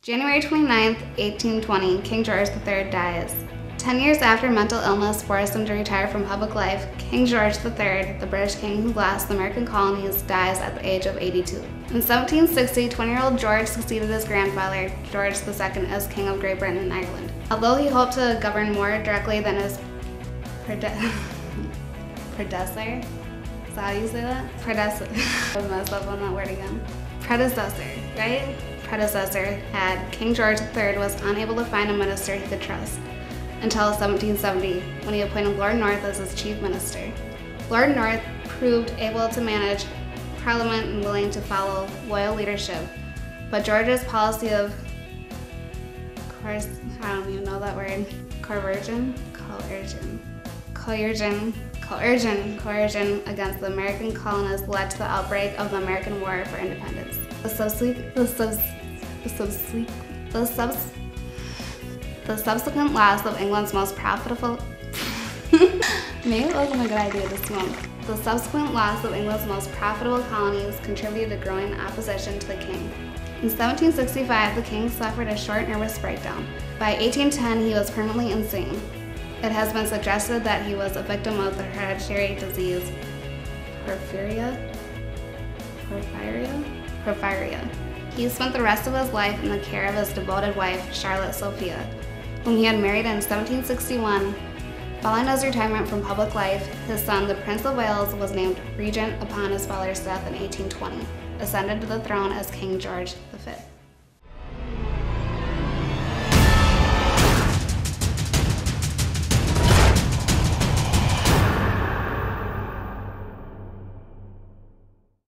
January 29th, 1820, King George III dies. 10 years after mental illness forced him to retire from public life, King George III, the British king who lost the American colonies, dies at the age of 82. In 1760, 20-year-old George succeeded his grandfather, George II, as King of Great Britain and Ireland. Although he hoped to govern more directly than his predecessor? Is that how you say that? Predecessor. I messed up on that word again. Predecessor, right? Predecessor had, King George III was unable to find a minister he could trust until 1770, when he appointed Lord North as his chief minister. Lord North proved able to manage Parliament and willing to follow loyal leadership, but George's policy of I don't even know that word, coercion against the American colonists led to the outbreak of the American War for Independence. The subsequent loss of England's most profitable maybe it wasn't a good idea to smoke. The subsequent loss of England's most profitable colonies contributed to growing opposition to the king. In 1765, the king suffered a short nervous breakdown. By 1810, he was permanently insane. It has been suggested that he was a victim of the hereditary disease porphyria. He spent the rest of his life in the care of his devoted wife, Charlotte Sophia, whom he had married in 1761. Following his retirement from public life, his son, the Prince of Wales, was named regent upon his father's death in 1820, ascended to the throne as King George V.